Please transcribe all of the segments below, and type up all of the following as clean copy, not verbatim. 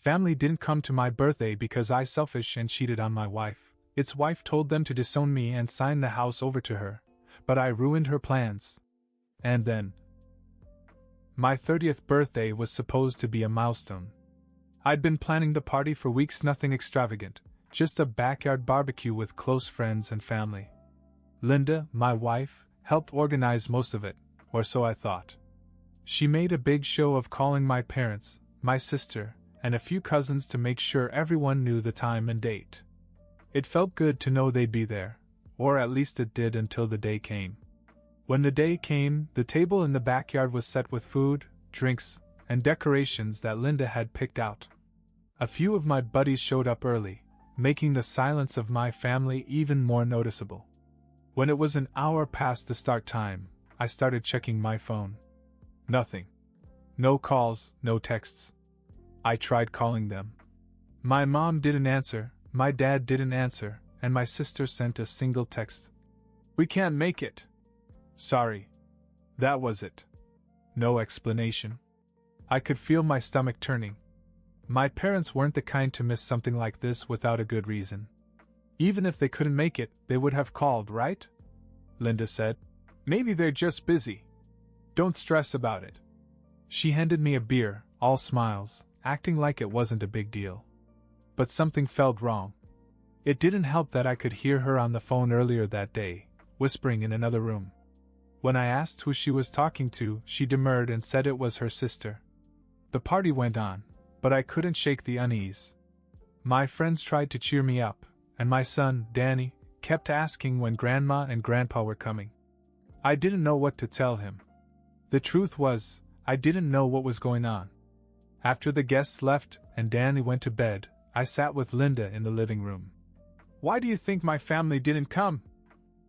Family didn't come to my birthday because I selfish and cheated on my wife. Its wife told them to disown me and sign the house over to her, but I ruined her plans. And then, my 30th birthday was supposed to be a milestone. I'd been planning the party for weeks, nothing extravagant, just a backyard barbecue with close friends and family. Linda, my wife, helped organize most of it, or so I thought. She made a big show of calling my parents, my sister, and a few cousins to make sure everyone knew the time and date. It felt good to know they'd be there, or at least it did until the day came. When the day came, the table in the backyard was set with food, drinks, and decorations that Linda had picked out. A few of my buddies showed up early, making the silence of my family even more noticeable. When it was an hour past the start time, I started checking my phone. Nothing. No calls, no texts. I tried calling them. My mom didn't answer, my dad didn't answer, and my sister sent a single text. "We can't make it. Sorry." That was it. No explanation. I could feel my stomach turning. My parents weren't the kind to miss something like this without a good reason. Even if they couldn't make it, they would have called, right? Linda said. "Maybe they're just busy. Don't stress about it." She handed me a beer, all smiles, acting like it wasn't a big deal. But something felt wrong. It didn't help that I could hear her on the phone earlier that day, whispering in another room. When I asked who she was talking to, she demurred and said it was her sister. The party went on, but I couldn't shake the unease. My friends tried to cheer me up, and my son, Danny, kept asking when Grandma and Grandpa were coming. I didn't know what to tell him. The truth was, I didn't know what was going on. After the guests left and Danny went to bed, I sat with Linda in the living room. "Why do you think my family didn't come?"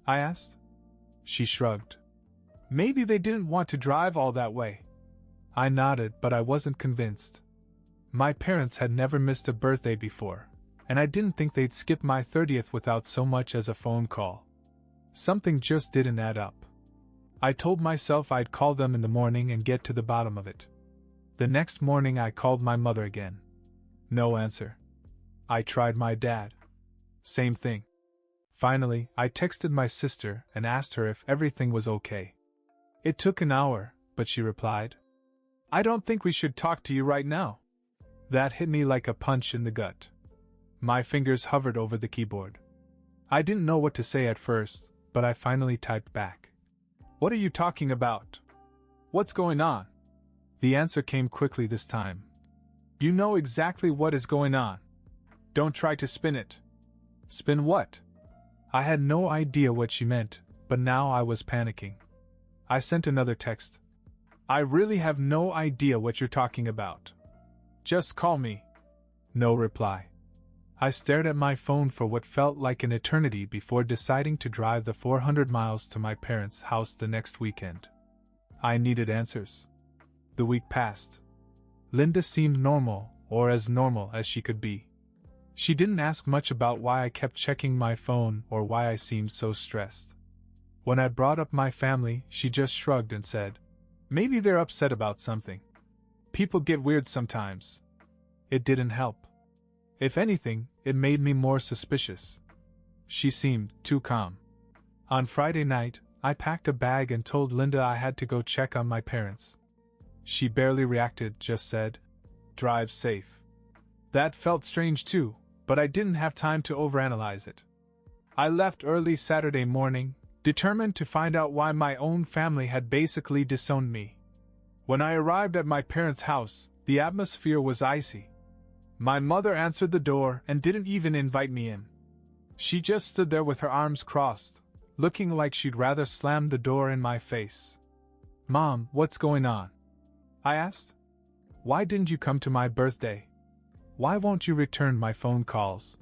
I asked. She shrugged. "Maybe they didn't want to drive all that way." I nodded, but I wasn't convinced. My parents had never missed a birthday before, and I didn't think they'd skip my 30th without so much as a phone call. Something just didn't add up. I told myself I'd call them in the morning and get to the bottom of it. The next morning I called my mother again. No answer. I tried my dad. Same thing. Finally, I texted my sister and asked her if everything was okay. It took an hour, but she replied, "I don't think we should talk to you right now." That hit me like a punch in the gut. My fingers hovered over the keyboard. I didn't know what to say at first, but I finally typed back. "What are you talking about? What's going on?" The answer came quickly this time. "You know exactly what is going on. Don't try to spin it." Spin what? I had no idea what she meant, but now I was panicking. I sent another text. "I really have no idea what you're talking about. Just call me." No reply. I stared at my phone for what felt like an eternity before deciding to drive the 400 miles to my parents' house the next weekend. I needed answers. The week passed. Linda seemed normal, or as normal as she could be. She didn't ask much about why I kept checking my phone or why I seemed so stressed. When I brought up my family, she just shrugged and said, "Maybe they're upset about something. People get weird sometimes." It didn't help. If anything, it made me more suspicious. She seemed too calm. On Friday night, I packed a bag and told Linda I had to go check on my parents. She barely reacted, just said, "Drive safe." That felt strange too, but I didn't have time to overanalyze it. I left early Saturday morning, determined to find out why my own family had basically disowned me. When I arrived at my parents' house, the atmosphere was icy. My mother answered the door and didn't even invite me in. She just stood there with her arms crossed, looking like she'd rather slam the door in my face. "Mom, what's going on?" I asked. "Why didn't you come to my birthday? Why won't you return my phone calls?"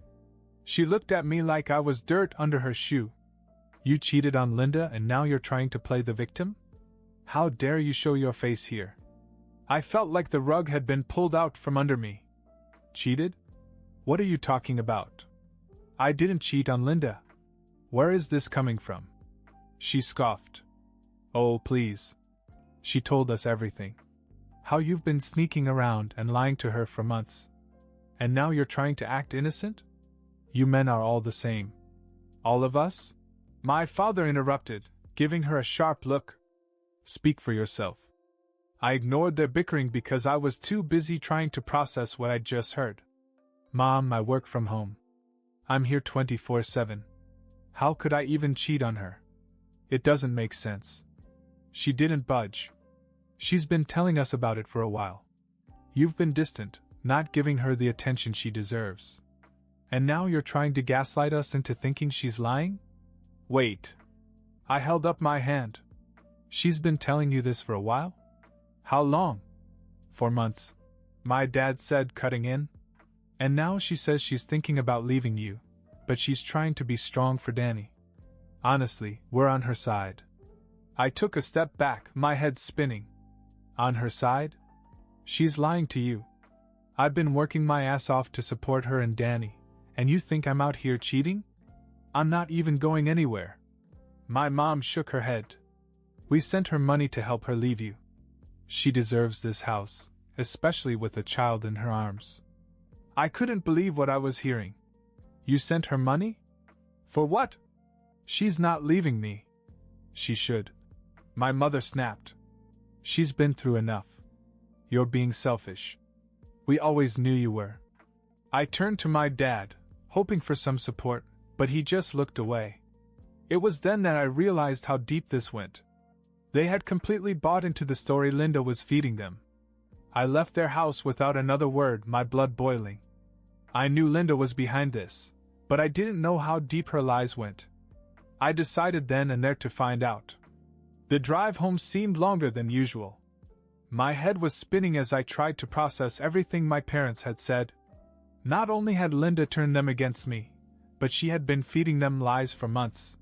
She looked at me like I was dirt under her shoe. "You cheated on Linda and now you're trying to play the victim? How dare you show your face here?" I felt like the rug had been pulled out from under me. Cheated? What are you talking about? I didn't cheat on Linda. Where is this coming from? She scoffed. "Oh, please." She told us everything. How you've been sneaking around and lying to her for months. And now you're trying to act innocent? You men are all the same. All of us? My father interrupted, giving her a sharp look. Speak for yourself. I ignored their bickering because I was too busy trying to process what I'd just heard. Mom, I work from home. I'm here 24/7. How could I even cheat on her? It doesn't make sense. She didn't budge. She's been telling us about it for a while. You've been distant, not giving her the attention she deserves. And now you're trying to gaslight us into thinking she's lying? Wait. I held up my hand. She's been telling you this for a while? How long? 4 months. My dad said, cutting in. And now she says she's thinking about leaving you, but she's trying to be strong for Danny. Honestly, we're on her side. I took a step back, my head spinning. On her side? She's lying to you. I've been working my ass off to support her and Danny, and you think I'm out here cheating? I'm not even going anywhere. My mom shook her head. We sent her money to help her leave you. She deserves this house, especially with a child in her arms. I couldn't believe what I was hearing. You sent her money? For what? She's not leaving me. She should. My mother snapped. She's been through enough. You're being selfish. We always knew you were. I turned to my dad, hoping for some support, but he just looked away. It was then that I realized how deep this went. They had completely bought into the story Linda was feeding them. I left their house without another word, my blood boiling. I knew Linda was behind this, but I didn't know how deep her lies went. I decided then and there to find out. The drive home seemed longer than usual. My head was spinning as I tried to process everything my parents had said. Not only had Linda turned them against me, but she had been feeding them lies for months.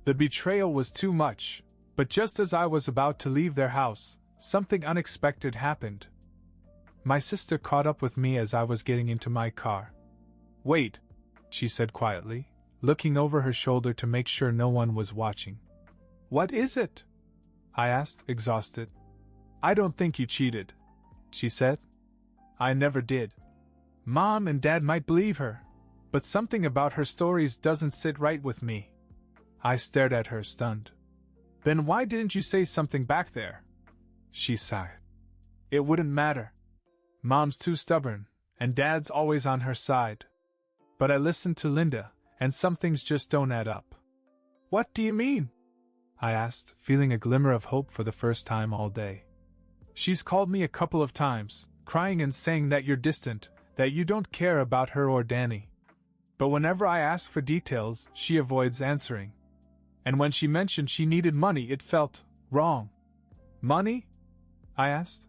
The betrayal was too much, but just as I was about to leave their house, something unexpected happened. My sister caught up with me as I was getting into my car. Wait, she said quietly, looking over her shoulder to make sure no one was watching. What is it? I asked, exhausted. I don't think you cheated, she said. I never did. Mom and Dad might believe her, but something about her stories doesn't sit right with me. I stared at her, stunned. Then why didn't you say something back there? She sighed. It wouldn't matter. Mom's too stubborn, and Dad's always on her side. But I listened to Linda, and some things just don't add up. What do you mean? I asked, feeling a glimmer of hope for the first time all day. She's called me a couple of times, crying and saying that you're distant, that you don't care about her or Danny. But whenever I ask for details, she avoids answering. And when she mentioned she needed money, it felt wrong. Money? I asked.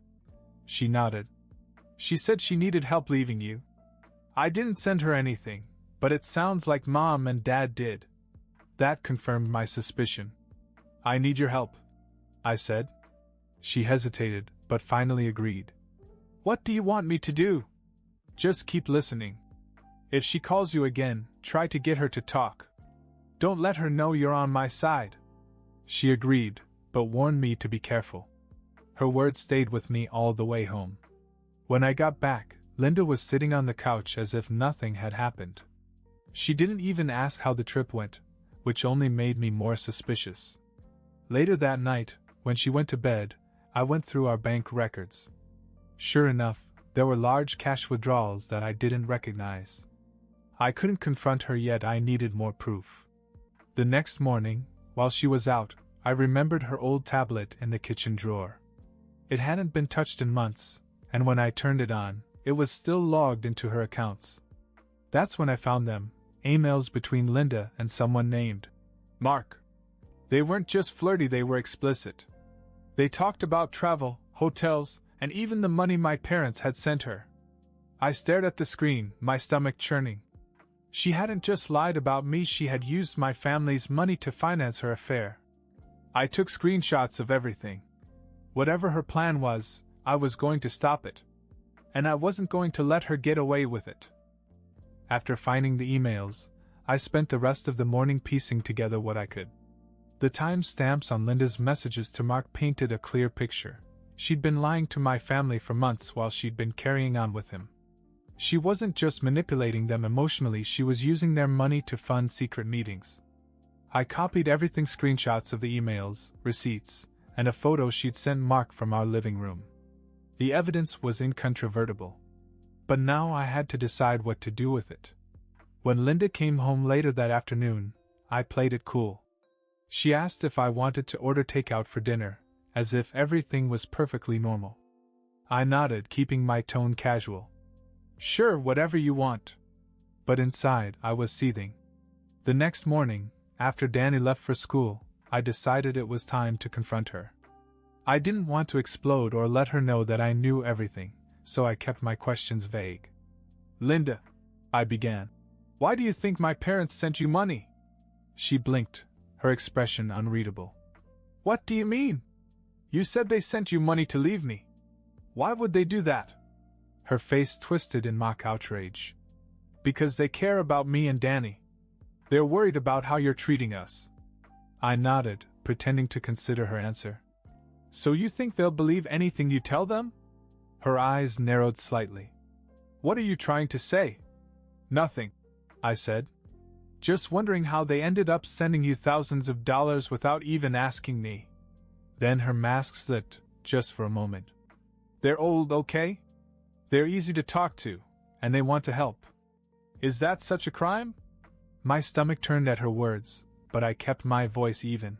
She nodded. She said she needed help leaving you. I didn't send her anything, but it sounds like Mom and Dad did. That confirmed my suspicion. I need your help, I said. She hesitated, but finally agreed. What do you want me to do? Just keep listening. If she calls you again, try to get her to talk. Don't let her know you're on my side. She agreed, but warned me to be careful. Her words stayed with me all the way home. When I got back, Linda was sitting on the couch as if nothing had happened. She didn't even ask how the trip went, which only made me more suspicious. Later that night, when she went to bed, I went through our bank records. Sure enough, there were large cash withdrawals that I didn't recognize. I couldn't confront her yet, I needed more proof. The next morning, while she was out, I remembered her old tablet in the kitchen drawer. It hadn't been touched in months, and when I turned it on, it was still logged into her accounts. That's when I found them, emails between Linda and someone named Mark. They weren't just flirty, they were explicit. They talked about travel, hotels, and even the money my parents had sent her. I stared at the screen, my stomach churning. She hadn't just lied about me, she had used my family's money to finance her affair. I took screenshots of everything. Whatever her plan was, I was going to stop it. And I wasn't going to let her get away with it. After finding the emails, I spent the rest of the morning piecing together what I could. The timestamps on Linda's messages to Mark painted a clear picture. She'd been lying to my family for months while she'd been carrying on with him. She wasn't just manipulating them emotionally, she was using their money to fund secret meetings. I copied everything, screenshots of the emails, receipts, and a photo she'd sent Mark from our living room. The evidence was incontrovertible. But now I had to decide what to do with it. When Linda came home later that afternoon, I played it cool. She asked if I wanted to order takeout for dinner, as if everything was perfectly normal. I nodded, keeping my tone casual. Sure, whatever you want. But inside, I was seething. The next morning, after Danny left for school, I decided it was time to confront her. I didn't want to explode or let her know that I knew everything, so I kept my questions vague. Linda, I began, why do you think my parents sent you money? She blinked, her expression unreadable. What do you mean? You said they sent you money to leave me. Why would they do that? Her face twisted in mock outrage. Because they care about me and Danny. They're worried about how you're treating us. I nodded, pretending to consider her answer. So you think they'll believe anything you tell them? Her eyes narrowed slightly. What are you trying to say? Nothing, I said. Just wondering how they ended up sending you thousands of dollars without even asking me. Then her mask slipped, just for a moment. They're old, okay? They're easy to talk to, and they want to help. Is that such a crime? My stomach turned at her words, but I kept my voice even.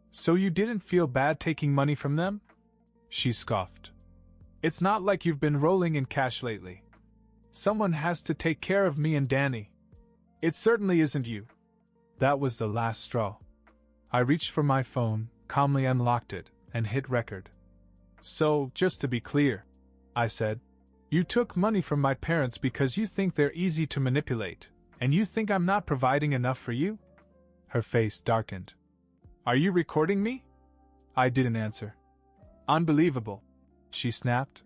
So you didn't feel bad taking money from them? She scoffed. It's not like you've been rolling in cash lately. Someone has to take care of me and Danny. It certainly isn't you. That was the last straw. I reached for my phone, calmly unlocked it, and hit record. So, just to be clear, I said, you took money from my parents because you think they're easy to manipulate, and you think I'm not providing enough for you? Her face darkened. Are you recording me? I didn't answer. Unbelievable, she snapped.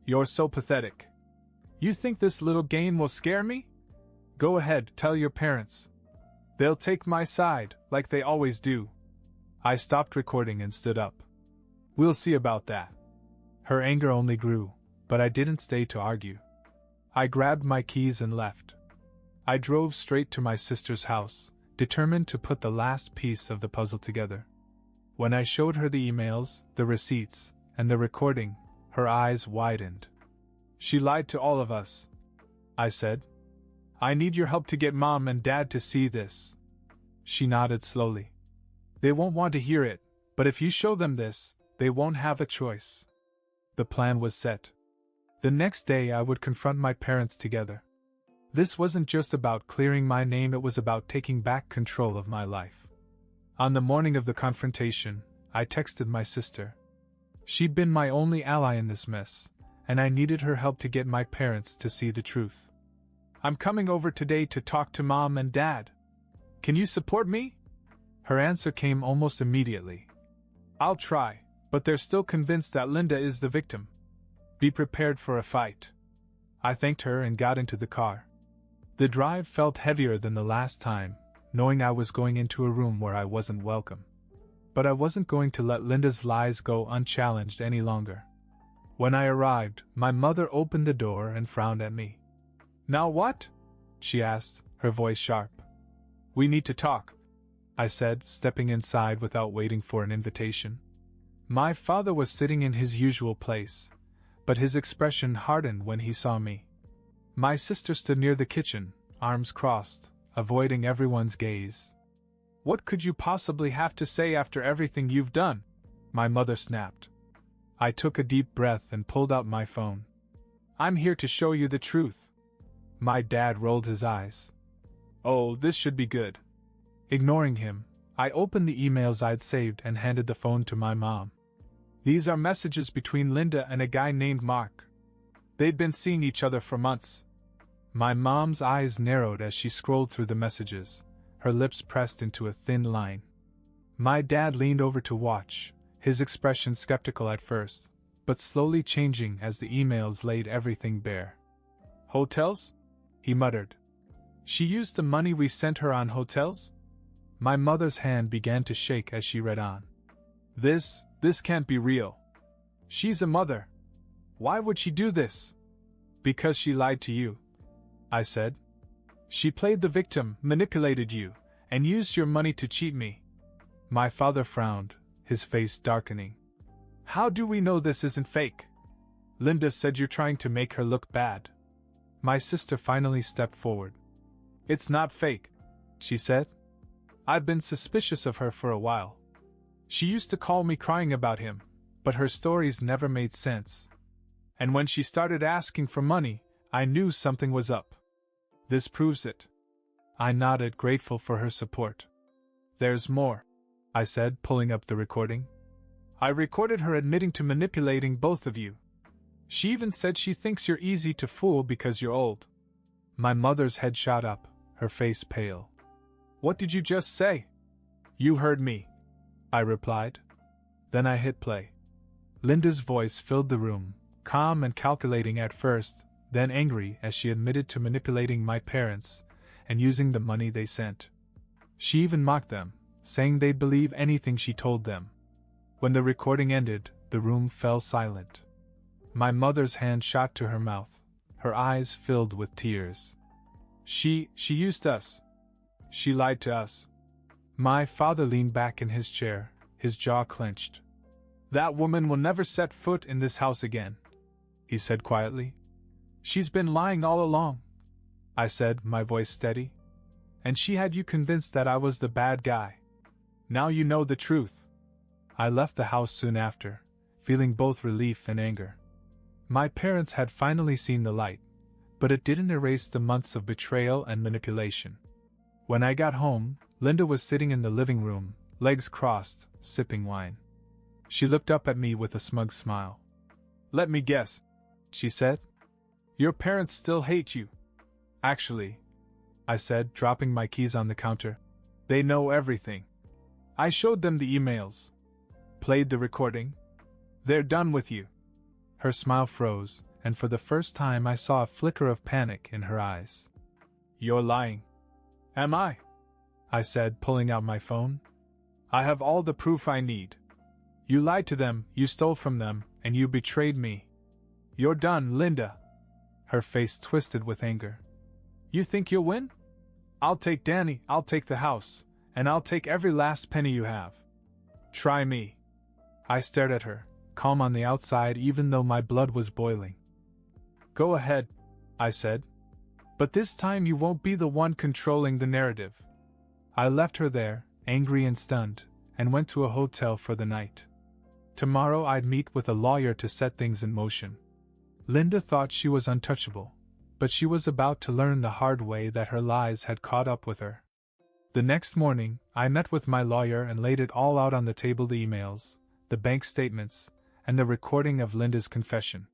You're so pathetic. You think this little game will scare me? Go ahead, tell your parents. They'll take my side, like they always do. I stopped recording and stood up. We'll see about that. Her anger only grew, but I didn't stay to argue. I grabbed my keys and left. I drove straight to my sister's house, determined to put the last piece of the puzzle together. When I showed her the emails, the receipts, and the recording, her eyes widened. She lied to all of us, I said. I need your help to get Mom and Dad to see this. She nodded slowly. They won't want to hear it, but if you show them this, they won't have a choice. The plan was set. The next day I would confront my parents together. This wasn't just about clearing my name, it was about taking back control of my life. On the morning of the confrontation, I texted my sister. She'd been my only ally in this mess, and I needed her help to get my parents to see the truth. I'm coming over today to talk to Mom and Dad. Can you support me? Her answer came almost immediately. I'll try, but they're still convinced that Linda is the victim. Be prepared for a fight. I thanked her and got into the car. The drive felt heavier than the last time, knowing I was going into a room where I wasn't welcome. But I wasn't going to let Linda's lies go unchallenged any longer. When I arrived, my mother opened the door and frowned at me. Now what? She asked, her voice sharp. We need to talk, I said, stepping inside without waiting for an invitation. My father was sitting in his usual place, but his expression hardened when he saw me. My sister stood near the kitchen, arms crossed, avoiding everyone's gaze. What could you possibly have to say after everything you've done? My mother snapped. I took a deep breath and pulled out my phone. I'm here to show you the truth. My dad rolled his eyes. Oh, this should be good. Ignoring him, I opened the emails I'd saved and handed the phone to my mom. These are messages between Linda and a guy named Mark. They'd been seeing each other for months. My mom's eyes narrowed as she scrolled through the messages, her lips pressed into a thin line. My dad leaned over to watch, his expression skeptical at first, but slowly changing as the emails laid everything bare. Hotels? He muttered. She used the money we sent her on hotels? My mother's hand began to shake as she read on. This can't be real. She's a mother. Why would she do this? Because she lied to you, I said. She played the victim, manipulated you, and used your money to cheat me. My father frowned, his face darkening. How do we know this isn't fake? Linda said you're trying to make her look bad. My sister finally stepped forward. It's not fake, she said. I've been suspicious of her for a while. She used to call me crying about him, but her stories never made sense. And when she started asking for money, I knew something was up. This proves it. I nodded, grateful for her support. There's more, I said, pulling up the recording. I recorded her admitting to manipulating both of you. She even said she thinks you're easy to fool because you're old. My mother's head shot up, her face pale. What did you just say? You heard me, I replied. Then I hit play. Linda's voice filled the room, calm and calculating at first, then angry as she admitted to manipulating my parents and using the money they sent. She even mocked them, saying they'd believe anything she told them. When the recording ended, the room fell silent. My mother's hand shot to her mouth, her eyes filled with tears. She used us. She lied to us. My father leaned back in his chair, his jaw clenched. That woman will never set foot in this house again, he said quietly. She's been lying all along, I said, my voice steady. And she had you convinced that I was the bad guy. Now you know the truth. I left the house soon after, feeling both relief and anger. My parents had finally seen the light, but it didn't erase the months of betrayal and manipulation. When I got home, Linda was sitting in the living room, legs crossed, sipping wine. She looked up at me with a smug smile. Let me guess, she said. Your parents still hate you. Actually, I said, dropping my keys on the counter. They know everything. I showed them the emails. Played the recording. They're done with you. Her smile froze, and for the first time I saw a flicker of panic in her eyes. You're lying. Am I? I said, pulling out my phone. I have all the proof I need. You lied to them, you stole from them, and you betrayed me. You're done, Linda. Her face twisted with anger. You think you'll win? I'll take Danny, I'll take the house, and I'll take every last penny you have. Try me. I stared at her, calm on the outside even though my blood was boiling. Go ahead, I said. But this time you won't be the one controlling the narrative. I left her there, angry and stunned, and went to a hotel for the night. Tomorrow I'd meet with a lawyer to set things in motion. Linda thought she was untouchable, but she was about to learn the hard way that her lies had caught up with her. The next morning, I met with my lawyer and laid it all out on the table: the emails, the bank statements, and the recording of Linda's confession.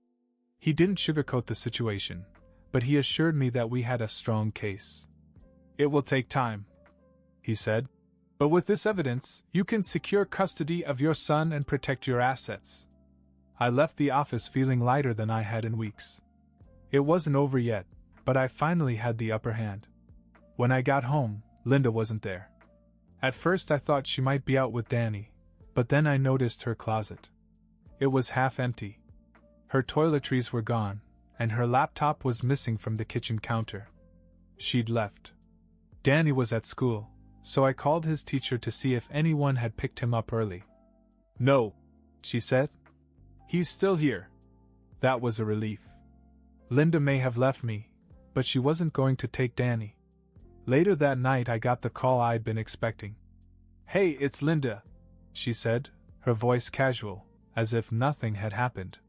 He didn't sugarcoat the situation, but he assured me that we had a strong case. It will take time, he said, but with this evidence, you can secure custody of your son and protect your assets. I left the office feeling lighter than I had in weeks. It wasn't over yet, but I finally had the upper hand. When I got home, Linda wasn't there. At first I thought she might be out with Danny, but then I noticed her closet. It was half empty. Her toiletries were gone, and her laptop was missing from the kitchen counter. She'd left. Danny was at school, so I called his teacher to see if anyone had picked him up early. No, she said. He's still here. That was a relief. Linda may have left me, but she wasn't going to take Danny. Later that night I got the call I'd been expecting. Hey, it's Linda, she said, her voice casual, as if nothing had happened.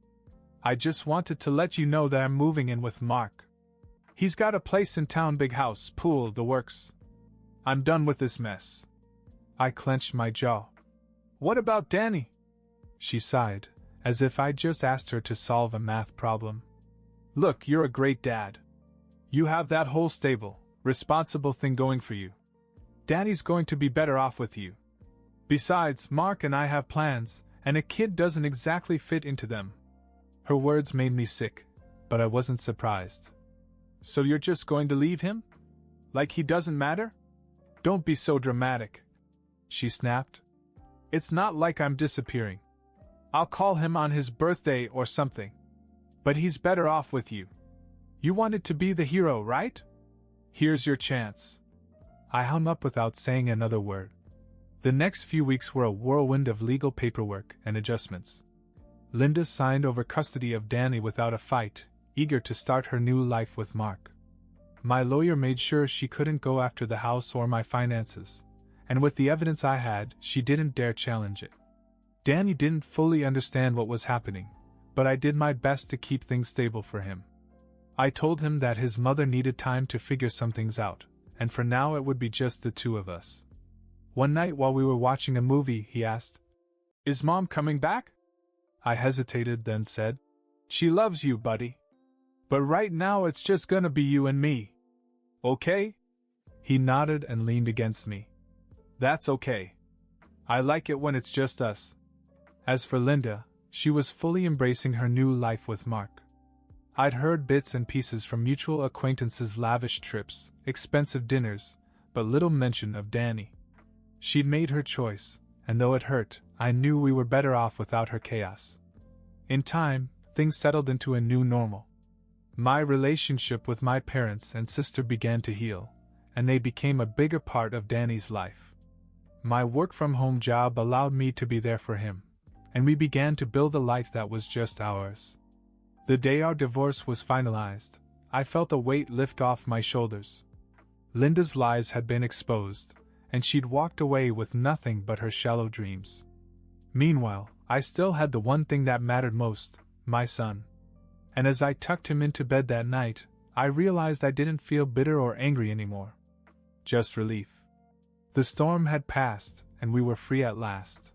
I just wanted to let you know that I'm moving in with Mark. He's got a place in town, big house, pool, the works. I'm done with this mess. I clenched my jaw. What about Danny? She sighed, as if I'd just asked her to solve a math problem. Look, you're a great dad. You have that whole stable, responsible thing going for you. Danny's going to be better off with you. Besides, Mark and I have plans, and a kid doesn't exactly fit into them. Her words made me sick, but I wasn't surprised. So you're just going to leave him? Like he doesn't matter? Don't be so dramatic, she snapped. It's not like I'm disappearing. I'll call him on his birthday or something. But he's better off with you. You wanted to be the hero, right? Here's your chance. I hung up without saying another word. The next few weeks were a whirlwind of legal paperwork and adjustments. Linda signed over custody of Danny without a fight, eager to start her new life with Mark. My lawyer made sure she couldn't go after the house or my finances, and with the evidence I had, she didn't dare challenge it. Danny didn't fully understand what was happening, but I did my best to keep things stable for him. I told him that his mother needed time to figure some things out, and for now it would be just the two of us. One night while we were watching a movie, he asked, "Is Mom coming back?" I hesitated, then said, "She loves you, buddy. But right now it's just gonna be you and me. Okay?" He nodded and leaned against me. "That's okay. I like it when it's just us." As for Linda, she was fully embracing her new life with Mark. I'd heard bits and pieces from mutual acquaintances, lavish trips, expensive dinners, but little mention of Danny. She'd made her choice, and though it hurt, I knew we were better off without her chaos. In time, things settled into a new normal. My relationship with my parents and sister began to heal, and they became a bigger part of Danny's life. My work-from-home job allowed me to be there for him, and we began to build a life that was just ours. The day our divorce was finalized, I felt a weight lift off my shoulders. Linda's lies had been exposed, and she'd walked away with nothing but her shallow dreams. Meanwhile, I still had the one thing that mattered most, my son. And as I tucked him into bed that night, I realized I didn't feel bitter or angry anymore. Just relief. The storm had passed, and we were free at last.